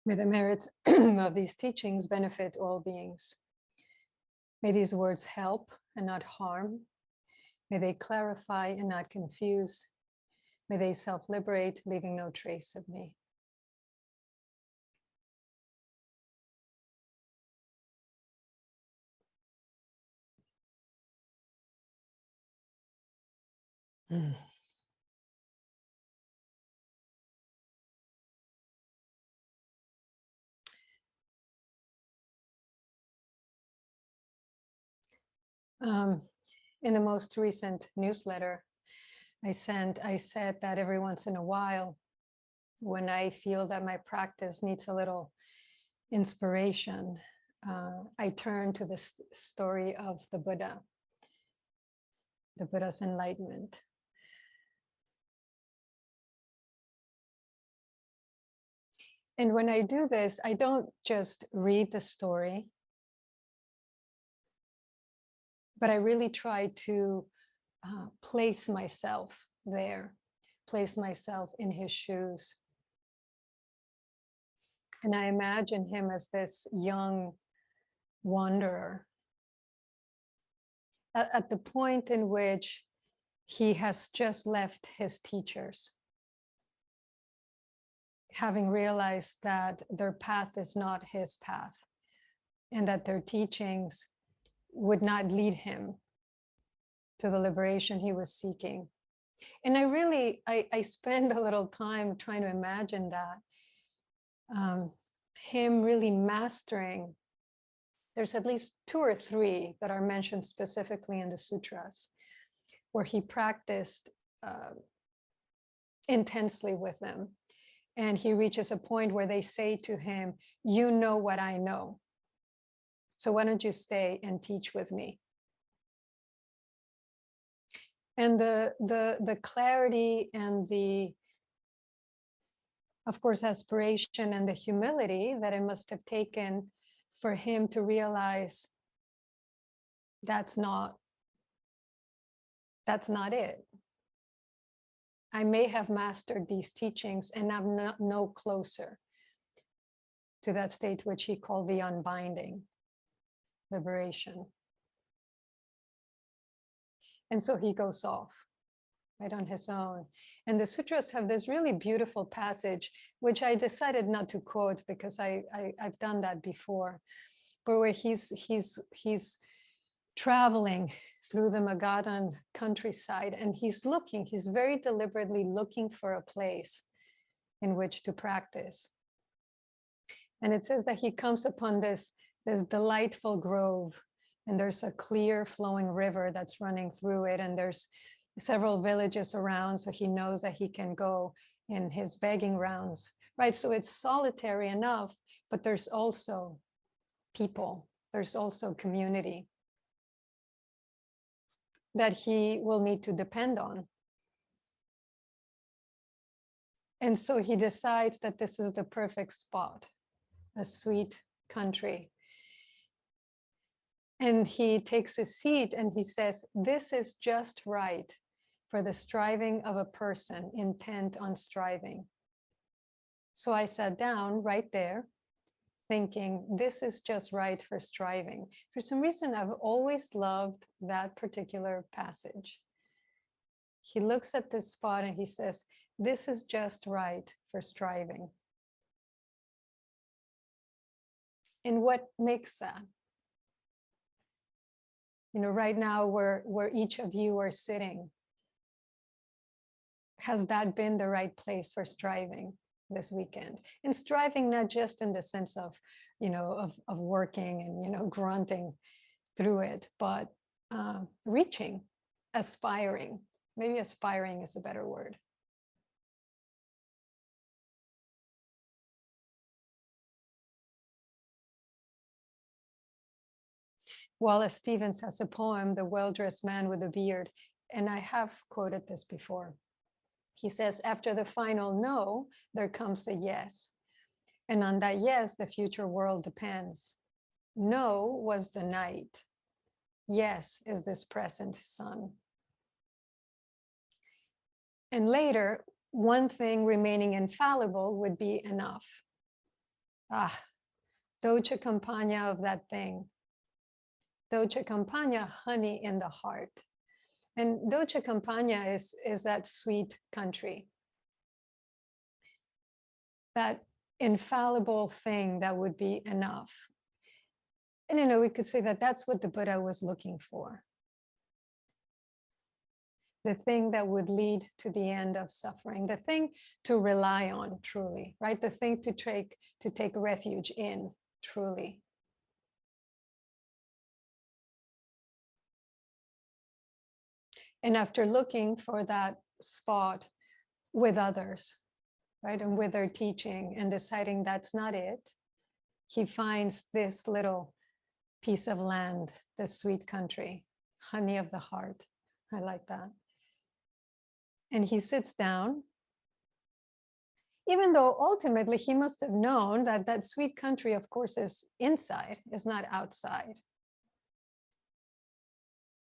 May the merits of these teachings benefit all beings. May these words help and not harm. May they clarify and not confuse. May they self-liberate, leaving no trace of me. In the most recent newsletter I sent, I said that every once in a while, when I feel that my practice needs a little inspiration, I turn to the story of the Buddha's enlightenment. And when I do this, I don't just read the story, but I really try to place myself there, place myself in his shoes. And I imagine him as this young wanderer at the point in which he has just left his teachers, having realized that their path is not his path and that their teachings would not lead him to the liberation he was seeking. And I spend a little time trying to imagine that, him really mastering. There's at least 2 or 3 that are mentioned specifically in the sutras, where he practiced intensely with them. And he reaches a point where they say to him, "You know what I know. So why don't you stay and teach with me?" And the clarity and the, of course, aspiration and the humility that it must have taken for him to realize that's not it. I may have mastered these teachings and I'm not no closer to that state which he called the unbinding, liberation. And so he goes off, right, on his own. And the sutras have this really beautiful passage, which I decided not to quote because I've done that before, but where he's traveling through the Magadhan countryside, and he's very deliberately looking for a place in which to practice. And it says that he comes upon this delightful grove, and there's a clear flowing river that's running through it, and there's several villages around, so he knows that he can go in his begging rounds, right? So it's solitary enough, but there's also people, there's also community that he will need to depend on. And so he decides that this is the perfect spot, a sweet country. And he takes a seat and he says, "This is just right for the striving of a person intent on striving." So I sat down right there thinking, this is just right for striving. For some reason, I've always loved that particular passage. He looks at this spot and he says, "This is just right for striving." And what makes that? You know, right now where each of you are sitting, has that been the right place for striving this weekend? And striving not just in the sense of, you know, of working and, you know, grunting through it, but reaching, aspiring. Maybe aspiring is a better word. Wallace Stevens has a poem, "The Well-Dressed Man with a Beard," and I have quoted this before. He says, after the final no, there comes a yes. And on that yes, the future world depends. No was the night. Yes is this present sun. And later, one thing remaining infallible would be enough. Ah, Dolce Campagna of that thing. Dolce Campagna, honey in the heart. And Dolce Campagna is that sweet country, that infallible thing that would be enough. And we could say that that's what the Buddha was looking for. The thing that would lead to the end of suffering, the thing to rely on truly, right? The thing to take refuge in truly. And after looking for that spot with others, right, and with their teaching and deciding that's not it, he finds this little piece of land, this sweet country, honey of the heart. I like that. And he sits down, even though ultimately he must have known that that sweet country, of course, is inside, is not outside.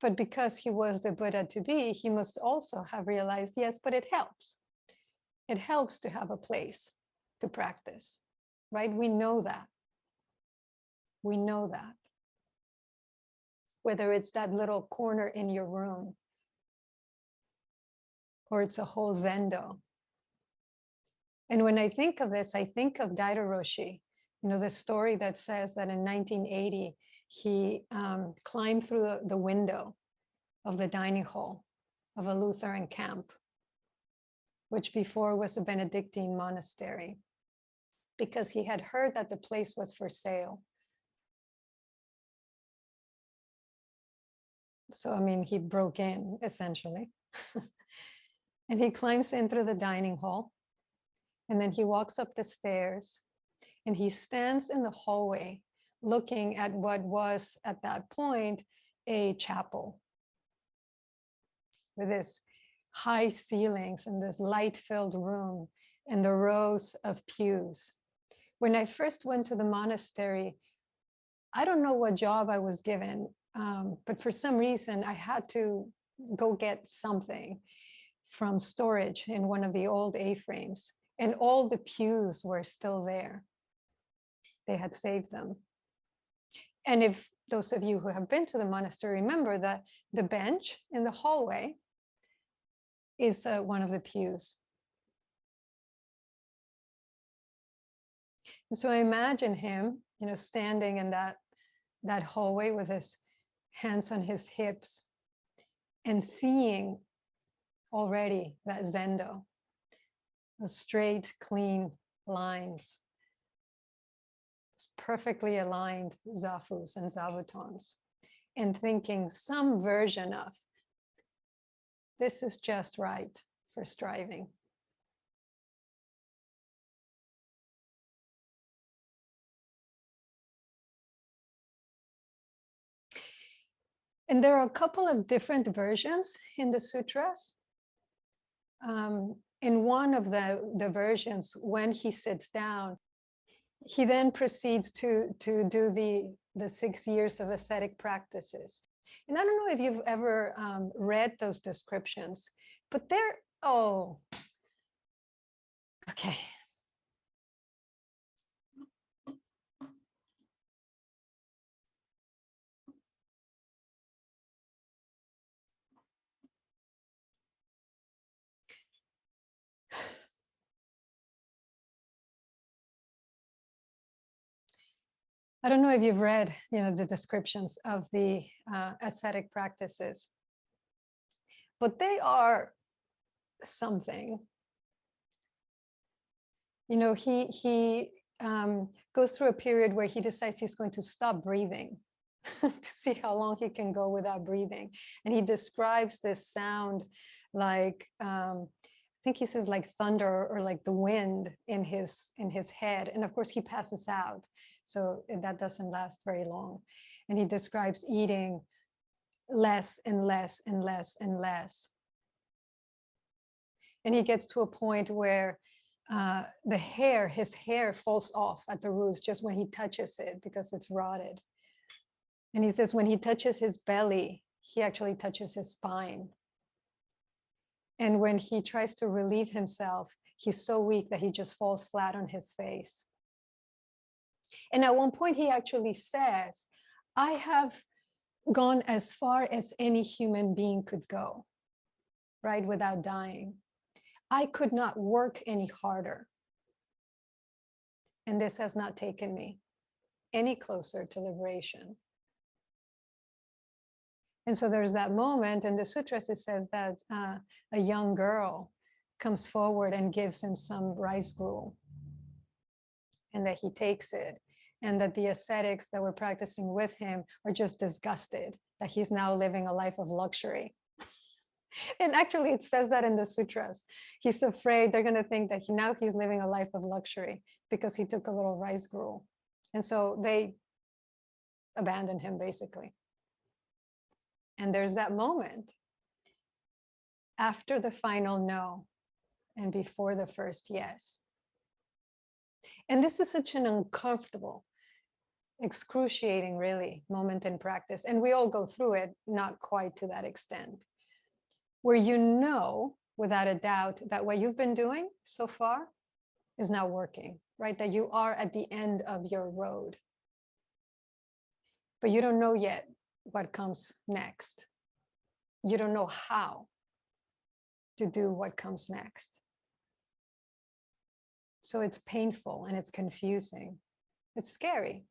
But because he was the Buddha to be, he must also have realized, yes, but it helps. It helps to have a place to practice, right? We know that. We know that. Whether it's that little corner in your room, or it's a whole zendo. And when I think of this, I think of Daido Roshi, the story that says that in 1980, he climbed through the window of the dining hall of a Lutheran camp, which before was a Benedictine monastery, because he had heard that the place was for sale. So, he broke in, essentially. And he climbs in through the dining hall, and then he walks up the stairs, and he stands in the hallway looking at what was at that point a chapel with this high ceilings and this light-filled room and the rows of pews. When I first went to the monastery, I don't know what job I was given, but for some reason I had to go get something from storage in one of the old A-frames, and all the pews were still there. They had saved them. And if those of you who have been to the monastery remember that the bench in the hallway is one of the pews. And so I imagine him, standing in that hallway with his hands on his hips and seeing already that zendo, the straight, clean lines, perfectly aligned zafus and zavutons, and thinking some version of, this is just right for striving. And there are a couple of different versions in the sutras. In one of the versions, when he sits down, he then proceeds to do the 6 years of ascetic practices. And I don't know if you've ever read those descriptions, but they're, okay. I don't know if you've read, the descriptions of the ascetic practices, but they are something. He goes through a period where he decides he's going to stop breathing to see how long he can go without breathing. And he describes this sound like, I think he says like thunder or like the wind in his head. And of course he passes out. So that doesn't last very long. And he describes eating less and less and less and less. And he gets to a point where his hair falls off at the roots just when he touches it because it's rotted. And he says when he touches his belly, he actually touches his spine. And when he tries to relieve himself, he's so weak that he just falls flat on his face. And at one point, he actually says, I have gone as far as any human being could go, right, without dying. I could not work any harder. And this has not taken me any closer to liberation. And so there's that moment in the sutras, it says that a young girl comes forward and gives him some rice gruel, and that he takes it, and that the ascetics that were practicing with him are just disgusted that he's now living a life of luxury. And actually it says that in the sutras. He's afraid they're going to think that now he's living a life of luxury because he took a little rice gruel. And so they abandon him, basically. And there's that moment after the final no and before the first yes. And this is such an uncomfortable, excruciating, really, moment in practice. And we all go through it, not quite to that extent, where you know without a doubt that what you've been doing so far is not working, right? That you are at the end of your road. But you don't know yet what comes next. You don't know how to do what comes next. So it's painful and it's confusing. It's scary.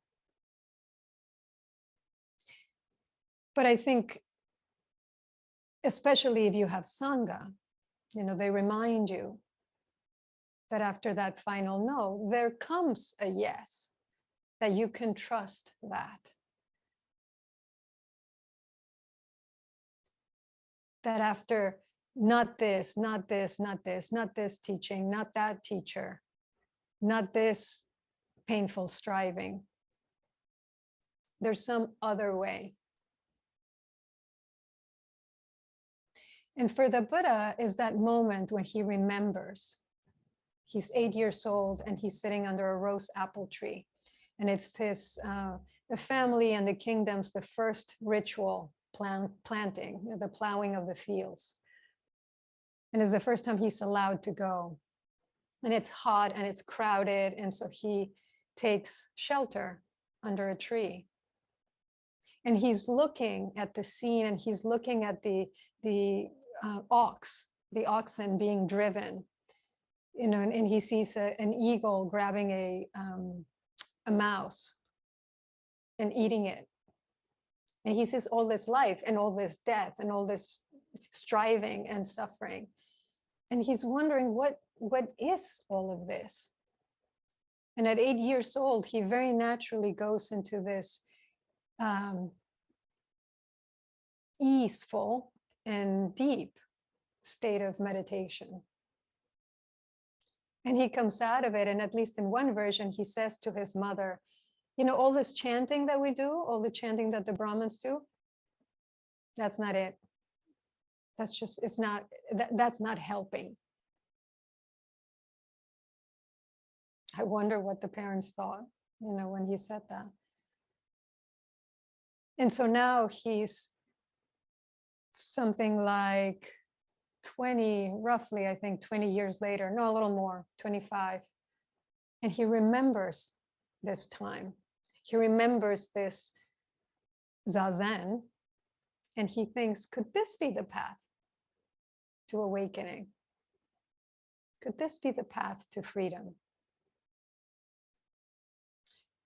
But I think, especially if you have Sangha, they remind you that after that final no, there comes a yes, that you can trust that. That after not this, not this, not this, not this teaching, not that teacher, not this painful striving, there's some other way. And for the Buddha is that moment when he remembers. He's 8 years old and he's sitting under a rose apple tree. And it's his, the family and the kingdom's, the first ritual planting, the plowing of the fields. And it's the first time he's allowed to go. And it's hot and it's crowded. And so he takes shelter under a tree. And he's looking at the scene and he's looking at the oxen being driven, and he sees an eagle grabbing a mouse and eating it. And he sees all this life and all this death and all this striving and suffering. And he's wondering, what is all of this? And at 8 years old, he very naturally goes into this easeful and deep state of meditation. And he comes out of it, and at least in one version, he says to his mother, all this chanting that we do, all the chanting that the Brahmins do, that's not it. That's just, that's not helping. I wonder what the parents thought, when he said that. And so now he's something like 20, roughly, I think 20 years later, no, a little more, 25. And he remembers this time. He remembers this zazen, and he thinks, could this be the path to awakening? Could this be the path to freedom?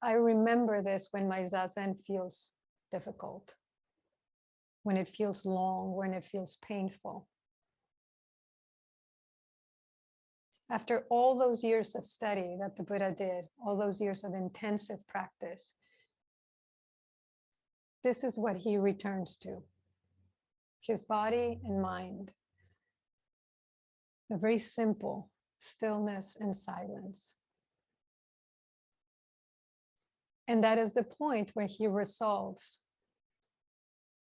I remember this when my zazen feels difficult, when it feels long, when it feels painful. After all those years of study that the Buddha did, all those years of intensive practice, this is what he returns to, his body and mind. A very simple stillness and silence. And that is the point where he resolves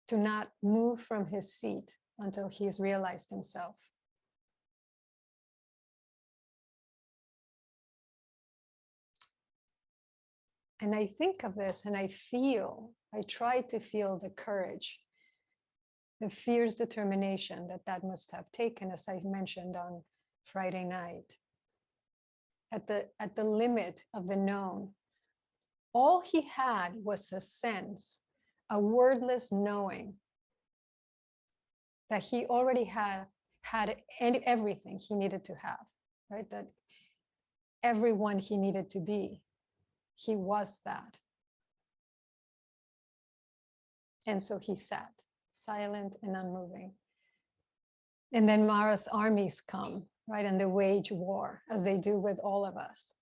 to not move from his seat until he has realized himself. And I think of this and I try to feel the courage, the fierce determination that must have taken, as I mentioned on Friday night, at the limit of the known, All he had was a sense, a wordless knowing that he already had everything he needed to have, right? That everyone he needed to be, he was that. And so he sat, silent and unmoving. And then Mara's armies come, right? And they wage war, as they do with all of us,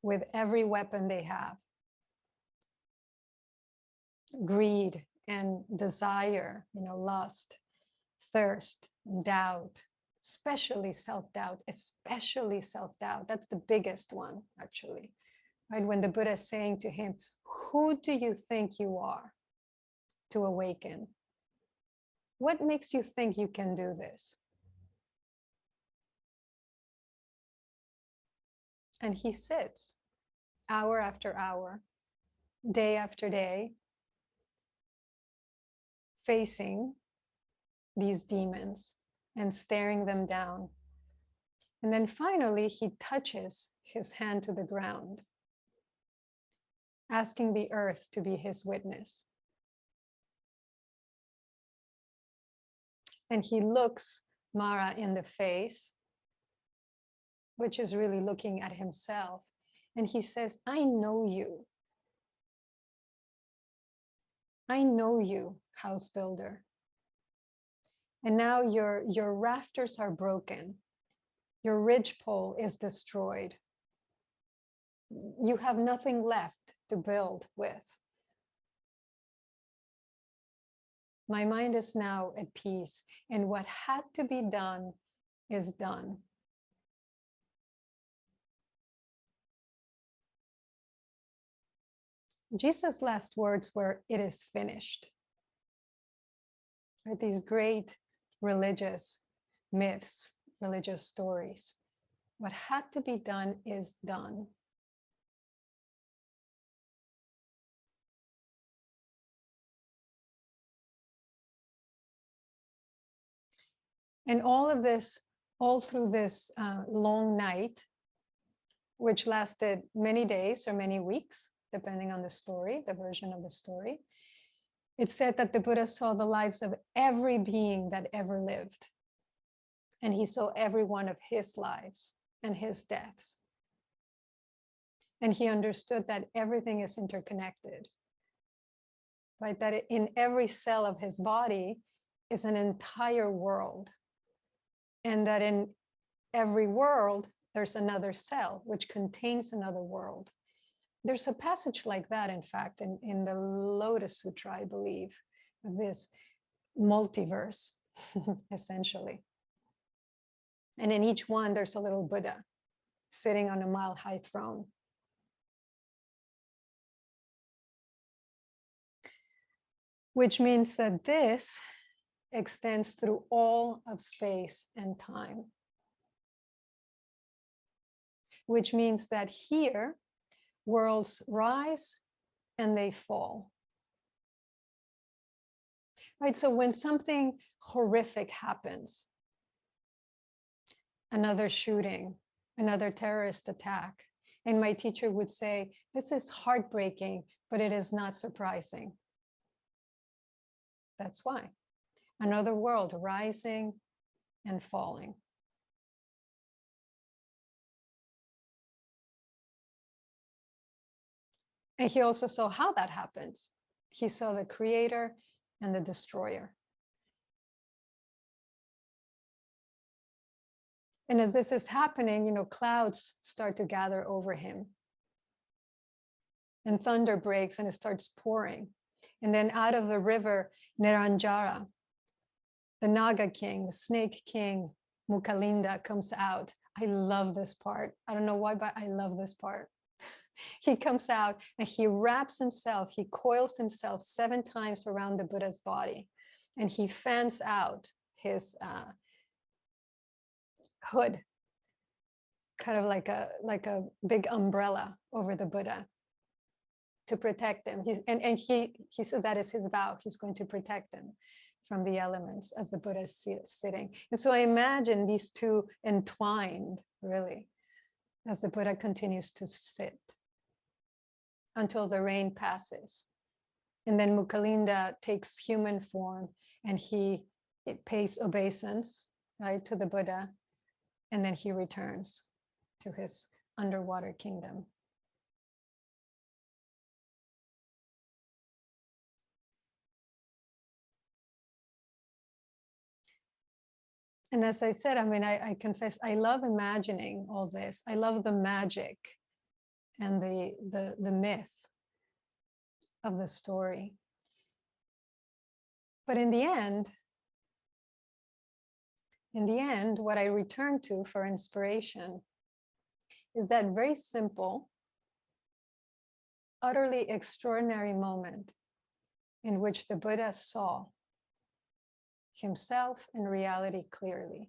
with every weapon they have. Greed and desire, lust, thirst, doubt, especially self-doubt, especially self-doubt. That's the biggest one, actually, right? When the Buddha is saying to him, who do you think you are to awaken? What makes you think you can do this? And he sits hour after hour, day after day, facing these demons and staring them down. And then finally, he touches his hand to the ground, asking the earth to be his witness. And he looks Mara in the face, which is really looking at himself. And he says, I know you. I know you, house builder. And now your rafters are broken. Your ridgepole is destroyed. You have nothing left to build with. My mind is now at peace, and what had to be done is done. Jesus' last words were, it is finished. Right? These great religious myths, religious stories. What had to be done is done. And all of this, all through this long night, which lasted many days or many weeks, depending on the story, the version of the story, it said that the Buddha saw the lives of every being that ever lived. And he saw every one of his lives and his deaths. And he understood that everything is interconnected, right? That in every cell of his body is an entire world. And that in every world, there's another cell which contains another world. There's a passage like that, in fact, in the Lotus Sutra, I believe, of this multiverse, essentially. And in each one, there's a little Buddha sitting on a mile-high throne. Which means that this extends through all of space and time. Which means that here, worlds rise and they fall. Right, so when something horrific happens, another shooting, another terrorist attack, and my teacher would say, this is heartbreaking, but it is not surprising. That's why. Another world rising and falling. And he also saw how that happens. He saw the creator and the destroyer. And as this is happening, clouds start to gather over him. And thunder breaks and it starts pouring. And then out of the river, Niranjara, the Naga king, the snake king, Mukalinda comes out. I love this part. I don't know why, but I love this part. He comes out and he wraps himself, he coils himself 7 times around the Buddha's body. And he fans out his hood, kind of like a big umbrella over the Buddha to protect him. He says that is his vow. He's going to protect him from the elements as the Buddha is sitting. And so I imagine these two entwined, really, as the Buddha continues to sit. until the rain passes. And then Mukalinda takes human form and it pays obeisance, right, to the Buddha. And then he returns to his underwater kingdom. And as I said, I mean, I confess, I love imagining all this. I love the magic and the myth of the story. But in the end, what I return to for inspiration is that very simple, utterly extraordinary moment in which the Buddha saw himself and reality clearly.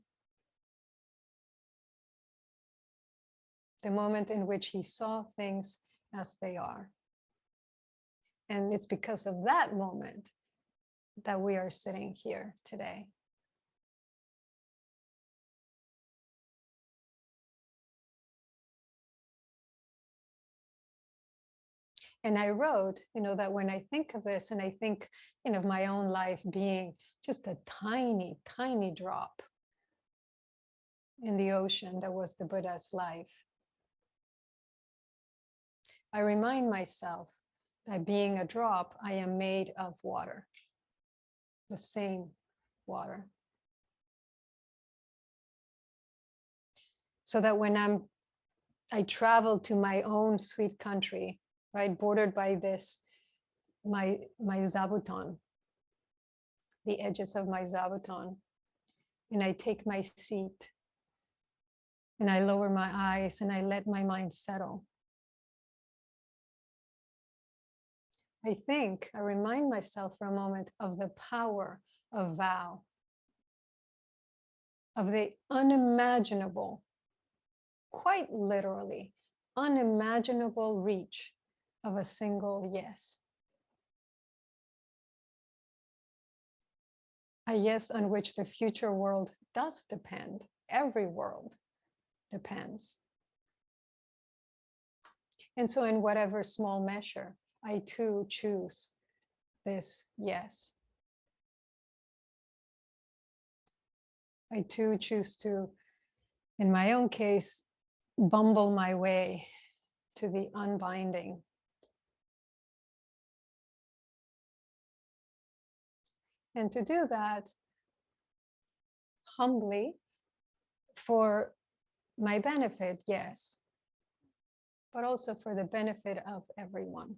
The moment in which he saw things as they are. And it's because of that moment that we are sitting here today. And I wrote, that when I think of this and I think, of my own life being just a tiny, tiny drop in the ocean that was the Buddha's life, I remind myself that being a drop, I am made of water, the same water. So that when I travel to my own sweet country, right, bordered by this, my zabuton, the edges of my zabuton, and I take my seat, and I lower my eyes, and I let my mind settle. I remind myself for a moment of the power of vow, of the unimaginable, quite literally, unimaginable reach of a single yes. A yes on which the future world does depend. Every world depends. And so in whatever small measure, I too choose this yes. I too choose to, in my own case, bumble my way to the unbinding. And to do that humbly for my benefit, yes, but also for the benefit of everyone.